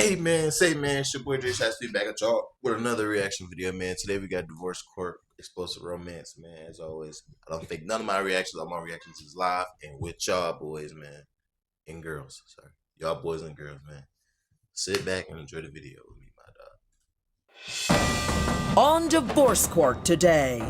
Hey man, say man, it's your boy Jay Shots be back at y'all with another reaction video, man. Today we got divorce court, explosive romance, man. As always, I don't think none of my reactions, all my reactions is live and with y'all boys, man, and girls. Sorry, y'all boys and girls, man. Sit back and enjoy the video with me, my dog. On divorce court today.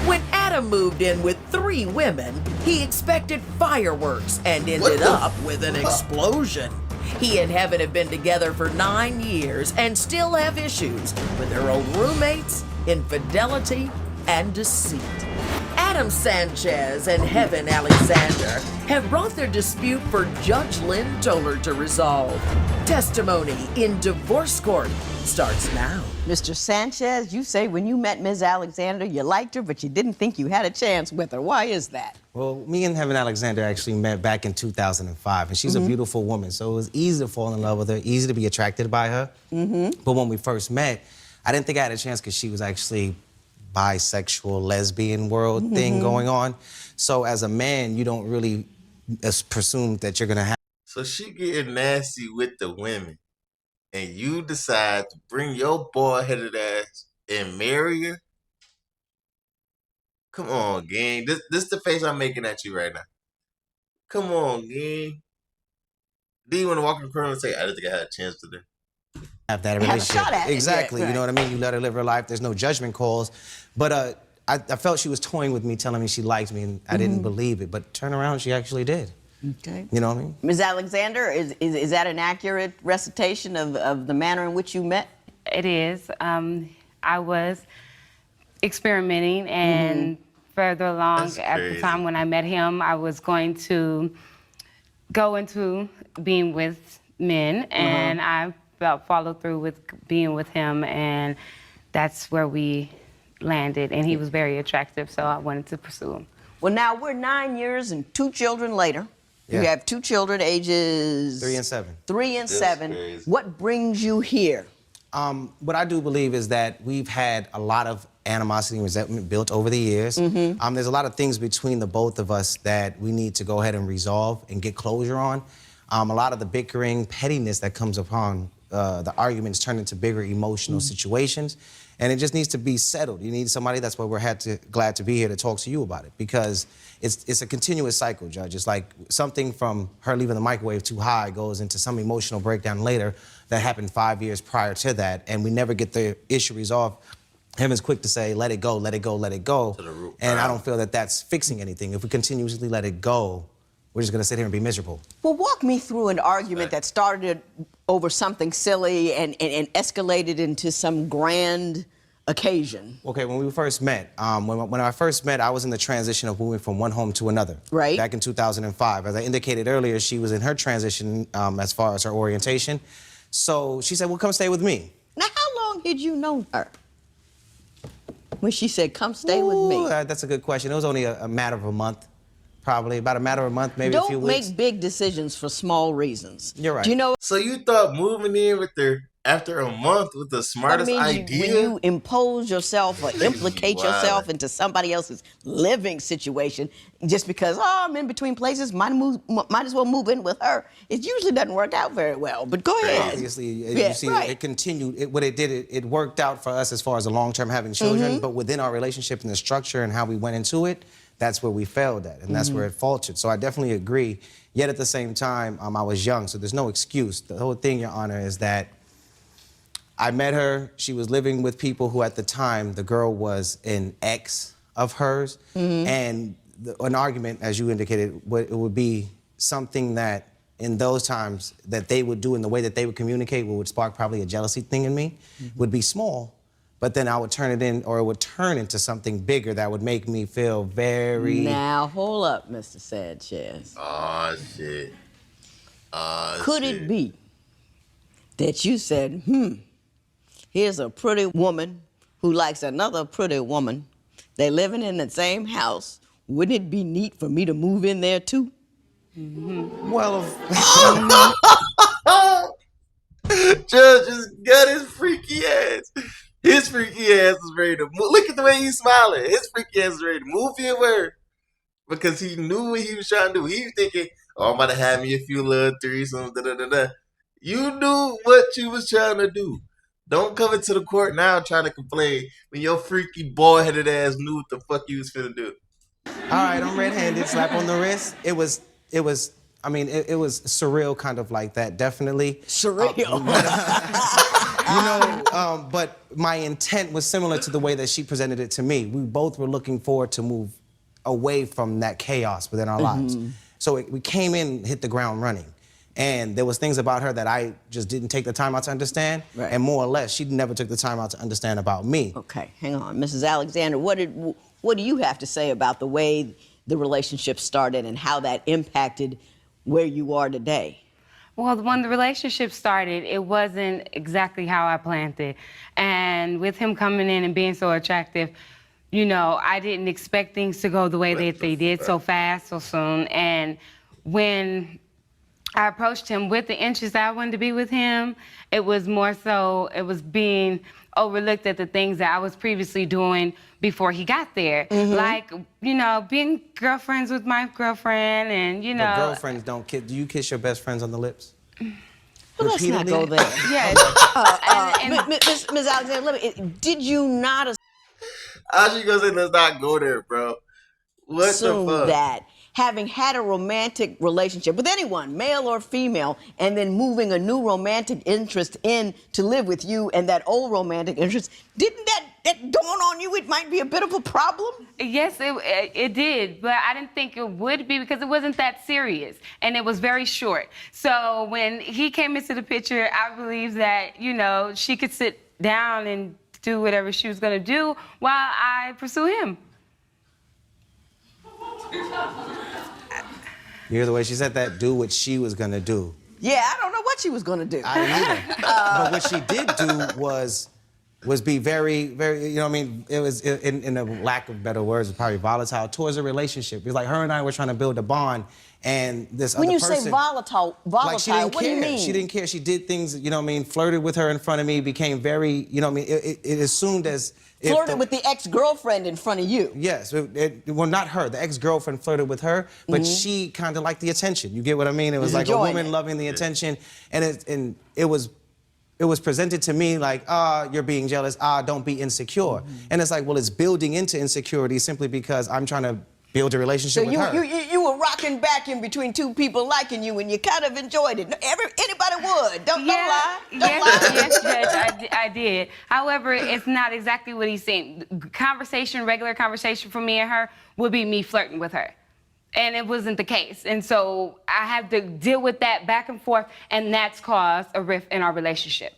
When Adam moved in with 3 women, he expected fireworks and ended up with an explosion. He and Heaven have been together for 9 years and still have issues with their old roommates, infidelity, and deceit. Adam Sanchez and Heaven Alexander have brought their dispute for Judge Lynn Toller to resolve. Testimony in divorce court starts now. Mr. Sanchez, you say when you met Ms. Alexander, you liked her, but you didn't think you had a chance with her. Why is that? Well, me and Heaven Alexander actually met back in 2005, and she's a beautiful woman, so it was easy to fall in love with her, easy to be attracted by her. But when we first met, I didn't think I had a chance because she was actually bisexual, lesbian world thing going on. So as a man, you don't really presume that you're gonna have. So she getting nasty with the women, and you decide to bring your boy-headed ass and marry her. Come on, gang. This the face I'm making at you right now. Come on, gang. Do you want to walk in the corner and say, I didn't think I had a chance today? Have that Have a relationship. shot at it. Exactly. Yeah, You know what I mean? You let her live her life. There's no judgment calls. But I felt she was toying with me, telling me she liked me, and I didn't believe it. But turn around, she actually did. Okay. You know what I mean? Ms. Alexander, is that an accurate recitation of the manner in which you met? It is. I was experimenting, and further along at the time when I met him, I was going to go into being with men, and I followed through with being with him, and that's where we landed. And he was very attractive, so I wanted to pursue him. Well, now we're 9 years and 2 children later. Yeah. You have 2 children, ages 3 and 7. 3 and That's 7. crazy. What brings you here? What I do believe is that we've had a lot of animosity and resentment built over the years. There's a lot of things between the both of us that we need to go ahead and resolve and get closure on. A lot of the bickering, pettiness that comes upon the arguments turn into bigger emotional situations, and it just needs to be settled. You need somebody. That's why we're glad to be here to talk to you about it, because it's a continuous cycle, Judge. It's like something from her leaving the microwave too high goes into some emotional breakdown later that happened 5 years prior to that, and we never get the issue resolved. Heaven's quick to say, let it go, let it go, let it go. And I don't feel that that's fixing anything. If we continuously let it go, we're just gonna sit here and be miserable. Well, walk me through an argument that started over something silly and escalated into some grand occasion. Okay, when we first met, when I first met, I was in the transition of moving from one home to another. Right. Back in 2005. As I indicated earlier, she was in her transition as far as her orientation. So she said, well, come stay with me. Now, how long had you known her when she said, come stay with me? That's a good question. It was only a matter of a month, probably. About a matter of a month, maybe a few Don't weeks. make big decisions for small reasons. You're right. Do you know So you thought moving in with her after a month was the what I smartest mean? idea? When you impose yourself or implicate yourself into somebody else's living situation just because, oh, I'm in between places, might as well move in with her. It usually doesn't work out very well, but go ahead. Obviously, Yeah, you see, right. it continued. What it did, it worked out for us as far as the long-term having children, but within our relationship and the structure and how we went into it, that's where we failed at, and that's where it faltered. So I definitely agree. Yet at the same time, I was young, so there's no excuse. The whole thing, Your Honor, is that I met her. She was living with people who, at the time, the girl was an ex of hers, and an argument, as you indicated, it would be something that, in those times, that they would do in the way that they would communicate, what would spark probably a jealousy thing in me, would be small. But then I would turn it in, or it would turn into something bigger that would make me feel very... Now, hold up, Mr. Sanchez. Oh, shit. Could it be that you said, here's a pretty woman who likes another pretty woman. They're living in the same house. Wouldn't it be neat for me to move in there, too? Well, Judge just got his freaky ass. His freaky ass was ready to move. Look at the way he's smiling. His freaky ass was ready to move in with her because he knew what he was trying to do. He was thinking, oh, I'm about to have me a few little threesomes, da-da-da-da. You knew what you was trying to do. Don't come into the court now trying to complain when your freaky bald-headed ass knew what the fuck you was finna do. All right, I'm red-handed, slap on the wrist. It was, I mean, it was surreal kind of like that, definitely. Surreal. But my intent was similar to the way that she presented it to me. We both were looking forward to move away from that chaos within our lives. So we came in, hit the ground running. And there was things about her that I just didn't take the time out to understand. Right. And more or less, she never took the time out to understand about me. Okay, hang on. Mrs. Alexander, what do you have to say about the way the relationship started and how that impacted where you are today? Well, when the relationship started, it wasn't exactly how I planned it. And with him coming in and being so attractive, you know, I didn't expect things to go the way that they did so fast, so soon. And when I approached him with the interest that I wanted to be with him, it was more so, it was being overlooked at the things that I was previously doing before he got there. Like, you know, being girlfriends with my girlfriend and, you know. But girlfriends don't kiss. Do you kiss your best friends on the lips? Well, let's not go there. Yes. Ms. Alexander, did you not How she gonna say let's not go there, bro? What assume the fuck? that having had a romantic relationship with anyone, male or female, and then moving a new romantic interest in to live with you and that old romantic interest, didn't that dawn on you it might be a bit of a problem? Yes, it did, but I didn't think it would be because it wasn't that serious, and it was very short. So when he came into the picture, I believed that, you know, she could sit down and do whatever she was going to do while I pursue him. You hear the way she said that? Do what she was gonna do. Yeah, I don't know what she was going to do. I didn't either. But what she did do was be very, very, you know what I mean? It was, in a lack of better words, probably volatile towards a relationship. It was like her and I were trying to build a bond, and this When other you person... say volatile, like she didn't what do you care. mean? She didn't care. She did things, you know what I mean, flirted with her in front of me, became very, you know what I mean, it assumed as... if Flirted with the ex-girlfriend in front of you. Yes, well, not her. The ex-girlfriend flirted with her, but she kind of liked the attention. You get what I mean? It was like a woman loving the attention, and it was presented to me like, you're being jealous, don't be insecure. And it's like, well, it's building into insecurity simply because I'm trying to build a relationship with her. You were rocking back in between two people liking you, and you kind of enjoyed it. Anybody would. Don't lie. Don't lie. Yes, Judge, I did. However, it's not exactly what he's saying. Regular conversation for me and her would be me flirting with her. And it wasn't the case. And so I had to deal with that back and forth, and that's caused a rift in our relationship.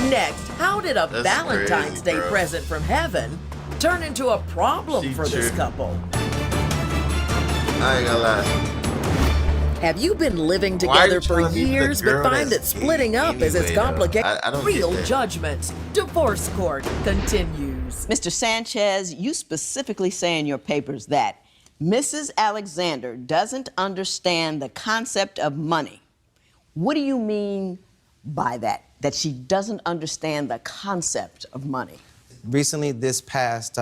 Next, how did a Valentine's Day present from heaven turn into a problem for this couple? I ain't gonna lie. Have you been living together for years but find that splitting up is as complicated? I don't Real get that. Judgments. Divorce Court continues. Mr. Sanchez, you specifically say in your papers that Mrs. Alexander doesn't understand the concept of money. What do you mean by that? That she doesn't understand the concept of money? Recently, this past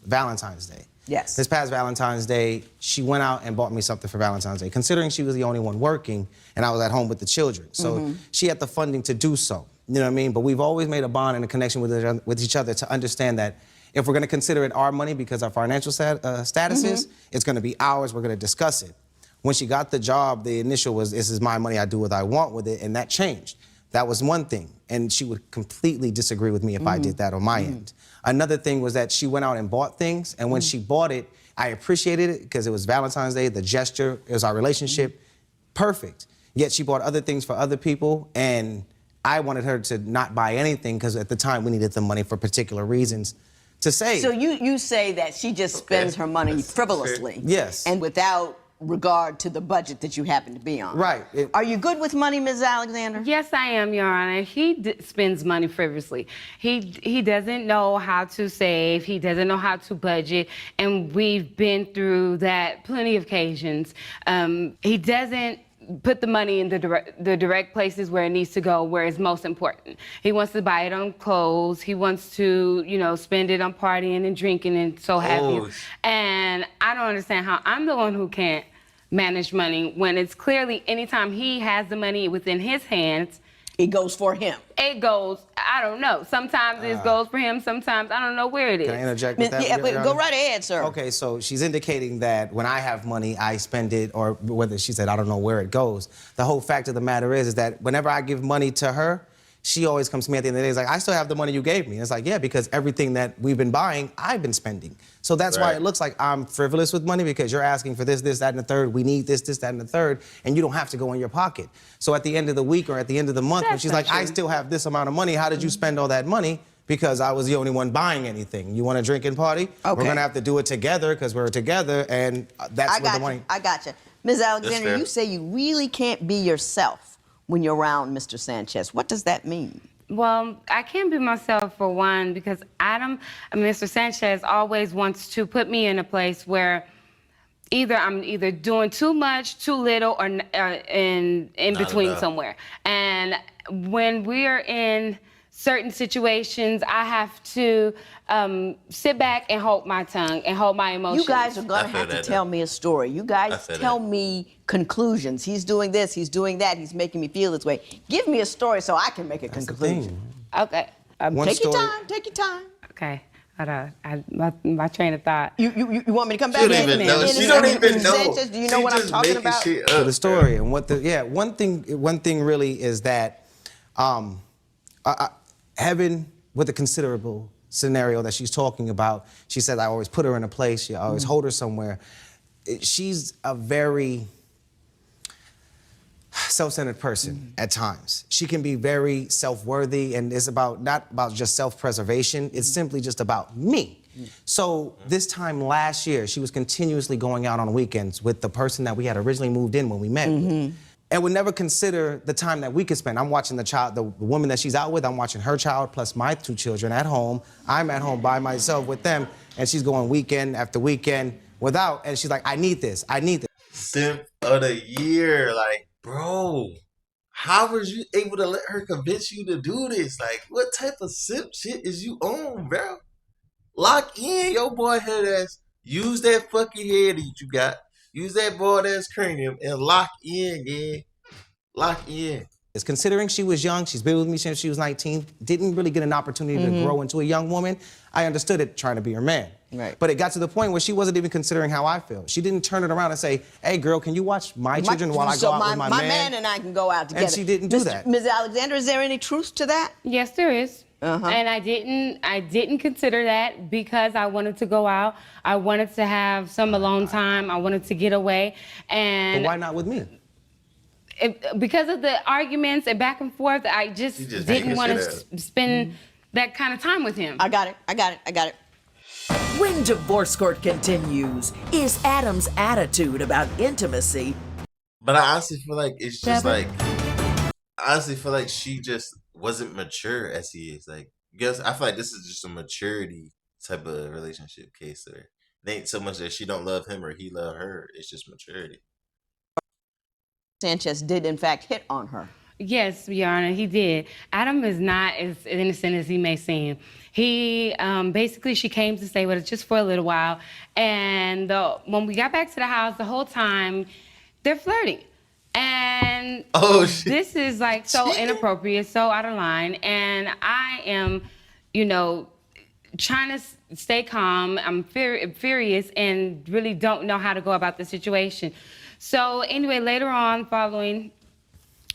Valentine's Day. Yes. This past Valentine's Day, she went out and bought me something for Valentine's Day, considering she was the only one working and I was at home with the children. So she had the funding to do so, you know what I mean? But we've always made a bond and a connection with each other to understand that if we're gonna consider it our money because our financial statuses, it's gonna be ours, we're gonna discuss it. When she got the job, the initial was, this is my money, I do what I want with it, and that changed. That was one thing, and she would completely disagree with me if I did that on my end. Another thing was that she went out and bought things, and when she bought it, I appreciated it because it was Valentine's Day, the gesture, it was our relationship, perfect. Yet she bought other things for other people, and I wanted her to not buy anything because at the time we needed the money for particular reasons to save. So you say that she just spends her money frivolously. Yes. And without regard to the budget that you happen to be on. Right. Are you good with money, Ms. Alexander? Yes, I am, Your Honor. He spends money frivolously. He doesn't know how to save. He doesn't know how to budget, and we've been through that plenty of occasions. He doesn't put the money in the direct places where it needs to go, where it's most important. He wants to buy it on clothes. He wants to, you know, spend it on partying and drinking and so have you. And I don't understand how I'm the one who can't manage money when it's clearly anytime he has the money within his hands, it goes for him. It goes, I don't know. Sometimes it goes for him, sometimes I don't know where it is. Can I interject with that? Yeah, but go right ahead, sir. Okay, so she's indicating that when I have money, I spend it, or whether she said, I don't know where it goes. The whole fact of the matter is that whenever I give money to her, she always comes to me at the end of the day, it's like, I still have the money you gave me. And it's like, yeah, because everything that we've been buying, I've been spending. So that's why it looks like I'm frivolous with money, because you're asking for this, that, and the third. We need this, that, and the third, and you don't have to go in your pocket. So at the end of the week or at the end of the month, when she's like, I still have this amount of money, how did you spend all that money? Because I was the only one buying anything. You want to drink and party? Okay. We're gonna have to do it together because we're together, and that's where the money. I got you. Ms. Alexander, you say you really can't be yourself when you're around Mr. Sanchez. What does that mean? Well, I can't be myself for one because Mr. Sanchez always wants to put me in a place where I'm either doing too much, too little, or in between somewhere. And when we're in certain situations, I have to sit back and hold my tongue and hold my emotions. You guys are going to have to tell me a story. You guys tell me conclusions. He's doing this, he's doing that, he's making me feel this way. Give me a story so I can make a conclusion. Okay. Take your time, take your time. Okay. Hold on. My train of thought. You want me to come back? She don't even know. She don't even know. Sanchez, do you know what I'm talking about? So the story and what one thing really is that Heaven, with the considerable scenario that she's talking about, she said I always put her in a place, she always hold her somewhere. She's a very self-centered person at times. She can be very self-worthy, and it's not about just self-preservation, it's simply just about me. So this time last year, she was continuously going out on weekends with the person that we had originally moved in when we met with. And would never consider the time that we could spend. I'm watching the woman that she's out with, I'm watching her child plus my 2 children at home. I'm at home by myself with them, and she's going weekend after weekend without, and she's like, I need this, I need this. Simp of the year, like, bro, how were you able to let her convince you to do this? Like, what type of simp shit is you on, bro? Lock in, your boy head ass. Use that fucking head that you got. Use that boy ass cranium and lock in, yeah. Lock in. It's considering she was young, she's been with me since she was 19, didn't really get an opportunity to grow into a young woman. I understood it trying to be her man. Right. But it got to the point where she wasn't even considering how I feel. She didn't turn it around and say, hey girl, can you watch my children while I go out with my man? My man and I can go out together. And she didn't do that. Ms. Alexander, is there any truth to that? Yes, there is. And I didn't consider that because I wanted to go out. I wanted to have some alone time. I wanted to get away. And but why not with me? Because of the arguments and back and forth, I just didn't want to spend that kind of time with him. I got it. When Divorce Court continues, is Adam's attitude about intimacy? But I honestly feel like it's just like, I honestly feel like she just wasn't mature as he is. Like, I feel like this is just a maturity type of relationship case there. It ain't so much that she don't love him or he love her. It's just maturity. Sanchez did, in fact, hit on her. Yes, Your Honor, he did. Adam is not as innocent as he may seem. He, basically, she came to stay with us just for a little while. And when we got back to the house, the whole time, they're flirting. And this is like so inappropriate, so out of line. And I am, trying to stay calm. I'm furious and really don't know how to go about the situation. So anyway, later on, following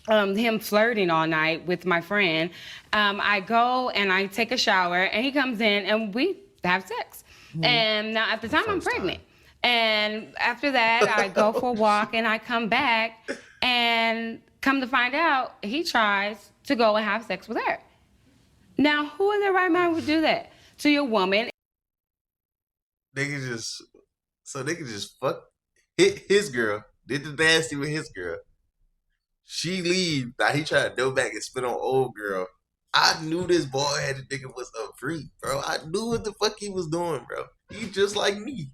him flirting all night with my friend, I go and I take a shower, and he comes in and we have sex. And now at the time I'm pregnant. And after that, I go for a walk and I come back, and come to find out, he tries to go and have sex with her. Now, who in their right mind would do that to your woman? They could just fuck his girl, did the nasty with his girl. She leave, now he tried to go back and spit on old girl. I knew this boy had to think it was a freak, bro. I knew what the fuck he was doing, bro. He just like me.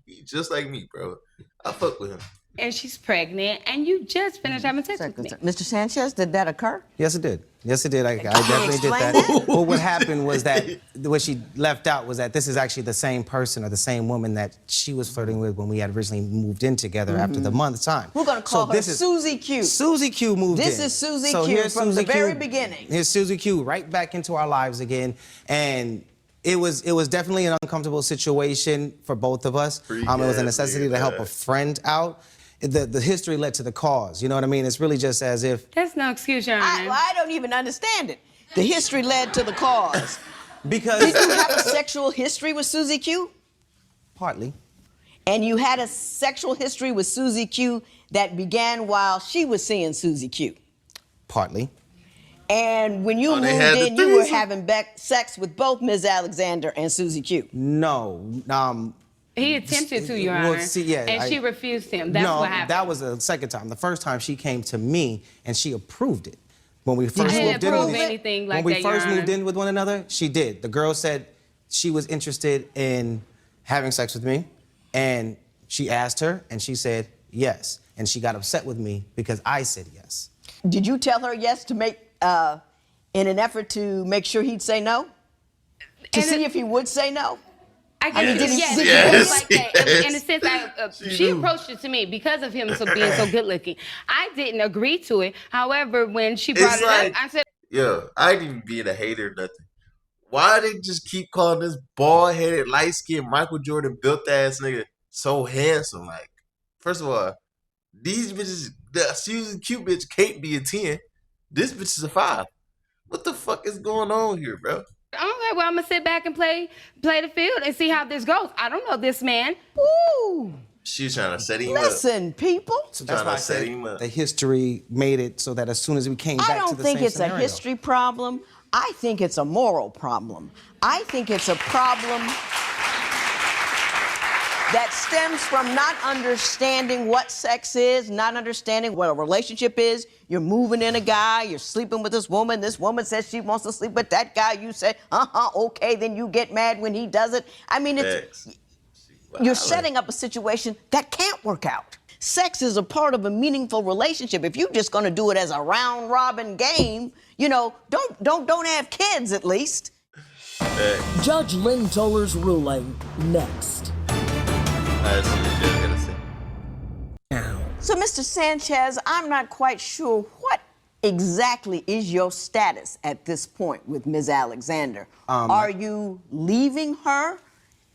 Bro. I fuck with him. and she's pregnant, and you just finished having sex with me. Mr. Sanchez, did that occur? Yes, it did. Yes, it did. I definitely did that. But what happened was that what she left out was that this is actually the same person or the same woman that she was flirting with when we had originally moved in together after the month's time. We're going to call her Susie Q. Susie Q moved in. This is Susie Q from the very beginning. Here's Susie Q right back into our lives again. And it was definitely an uncomfortable situation for both of us. It was a necessity to help a friend out. The history led to the cause. You know what I mean? It's really just as if... That's no excuse, Your Honor. I don't even understand it. The history led to the cause. Because... Did you have a sexual history with Susie Q? Partly. And you had a sexual history with Susie Q that began while she was seeing Susie Q? Partly. And when you moved in, you were having sex with both Ms. Alexander and Susie Q? No. He attempted to, Your Honor, and she refused him. That's what happened. That was the second time. The first time she came to me and she approved it. When we first moved in with one another, she did. The girl said she was interested in having sex with me, and she asked her, and she said yes. And she got upset with me because I said yes. Did you tell her yes to make, in an effort to make sure he'd say no? To see if he would say no? I mean, yes. Like that. In a sense, she approached it to me because of him being so good looking. I didn't agree to it. However, when she brought it up, I said, "Yo, I ain't even being a hater or nothing. Why they just keep calling this bald-headed, light-skinned Michael Jordan built-ass nigga so handsome? Like, first of all, these bitches, the Susan Q bitch can't be a 10. This bitch is a 5. What the fuck is going on here, bro?" Okay, well, I'm gonna sit back and play the field and see how this goes. I don't know this man. Ooh. She's trying to set him up. Listen, people. So that's why I said the history made it so that as soon as we came back to the same scenario. I don't think it's a history problem. I think it's a moral problem. I think it's a problem that stems from not understanding what sex is, not understanding what a relationship is. You're moving in a guy, you're sleeping with this woman says she wants to sleep with that guy, you say, okay, then you get mad when he does it. I mean, you're setting up a situation that can't work out. Sex is a part of a meaningful relationship. If you're just gonna do it as a round-robin game, you know, don't have kids at least. Judge Lynn Toller's ruling next. So, Mr. Sanchez, I'm not quite sure what exactly is your status at this point with Ms. Alexander. Are you leaving her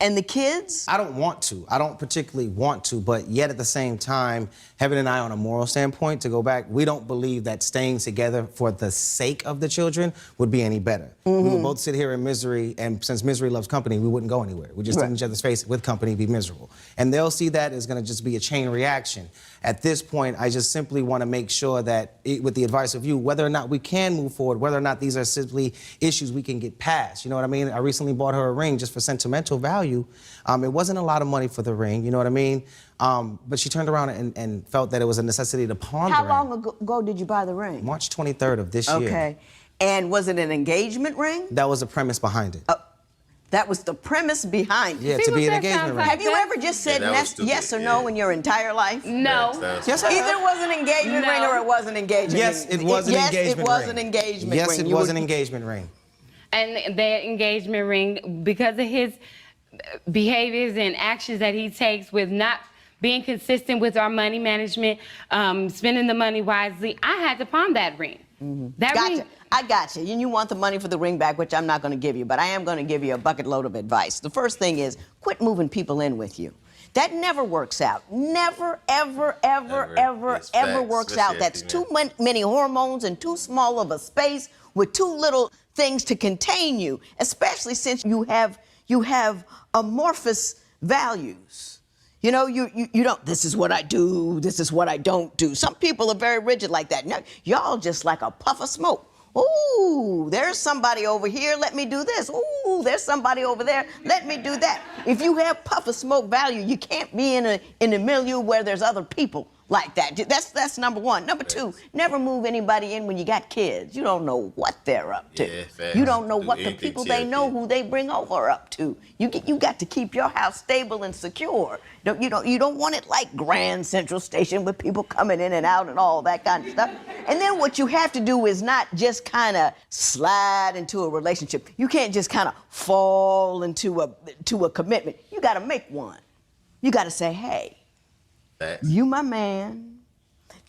and the kids? I don't want to. I don't particularly want to, but yet at the same time, Heaven and I, on a moral standpoint, to go back, we don't believe that staying together for the sake of the children would be any better. We would both sit here in misery, and since misery loves company, we wouldn't go anywhere. We just sit in each other's face with company, be miserable. And they'll see that as gonna just be a chain reaction. At this point, I just simply wanna make sure that, with the advice of you, whether or not we can move forward, whether or not these are simply issues we can get past. You know what I mean? I recently bought her a ring just for sentimental value. It wasn't a lot of money for the ring, you know what I mean? But she turned around and felt that it was a necessity to pawn the ring. How long ago did you buy the ring? March 23rd of this year. Okay. And was it an engagement ring? That was the premise behind it. That was the premise behind it? Yeah, to be an engagement ring. Have you ever just said yes or no in your entire life? No. Yes, either it was an engagement ring or it was an engagement ring. Yes, it was an engagement ring. Yes, it was an engagement ring. Yes, it was an engagement ring. And that engagement ring, because of his behaviors and actions that he takes with not being consistent with our money management, spending the money wisely, I had to pawn that ring. Gotcha. I got you. And you want the money for the ring back, which I'm not going to give you, but I am going to give you a bucket load of advice. The first thing is quit moving people in with you. That never works out. Never, ever, ever works out. That's too many hormones and too small of a space with too little things to contain you, especially since you have amorphous values. You know, you don't, this is what I do, this is what I don't do. Some people are very rigid like that. Now, y'all just like a puff of smoke. Ooh, there's somebody over here, let me do this. Ooh, there's somebody over there, let me do that. If you have puff of smoke value, you can't be in a milieu where there's other people like that. That's number one. Number two, never move anybody in when you got kids. You don't know what they're up to. Yeah, facts. You don't know Do what the anything people to your they know kid. who they bring over are up to. You got to keep your house stable and secure. You don't want it like Grand Central Station with people coming in and out and all that kind of stuff. And then what you have to do is not just kind of slide into a relationship. You can't just kind of fall into a commitment. You got to make one. You got to say, hey, Facts. you my man.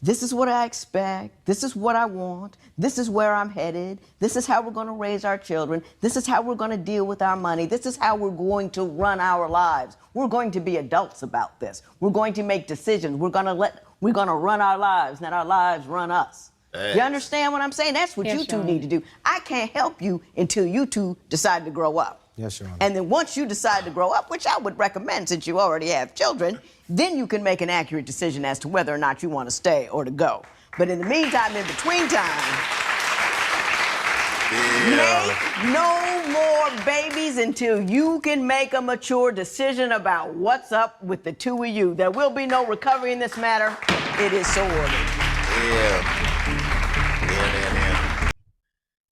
This is what I expect. This is what I want. This is where I'm headed. This is how we're going to raise our children. This is how we're going to deal with our money. This is how we're going to run our lives. We're going to be adults about this. We're going to make decisions. We're going to run our lives, not our lives run us. Facts. You understand what I'm saying? That's what Yes, you two Your need to Honor. do. I can't help you until you two decide to grow up. Yes, Your Honor. And then once you decide to grow up, which I would recommend since you already have children, then you can make an accurate decision as to whether or not you want to stay or to go. But in the meantime, in between time, make no more babies until you can make a mature decision about what's up with the two of you. There will be no recovery in this matter. It is so ordered. Yeah.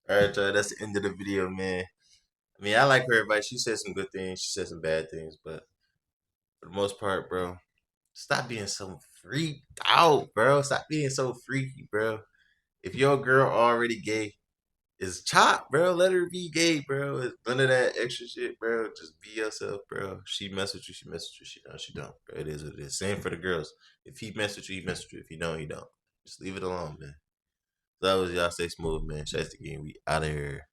All right, y'all. That's the end of the video, man. I mean, I like her advice. She said some good things. She said some bad things, but for the most part, bro, stop being so freaked out, bro. Stop being so freaky, bro. If your girl already gay, it's chop, bro. Let her be gay, bro. It's none of that extra shit, bro. Just be yourself, bro. She mess with you, she mess with you. She don't, she don't. Bro. It is what it is. Same for the girls. If he mess with you, he mess with you. If he don't, he don't. Just leave it alone, man. So that was y'all. Stay smooth, man. Shout out to game. We out of here.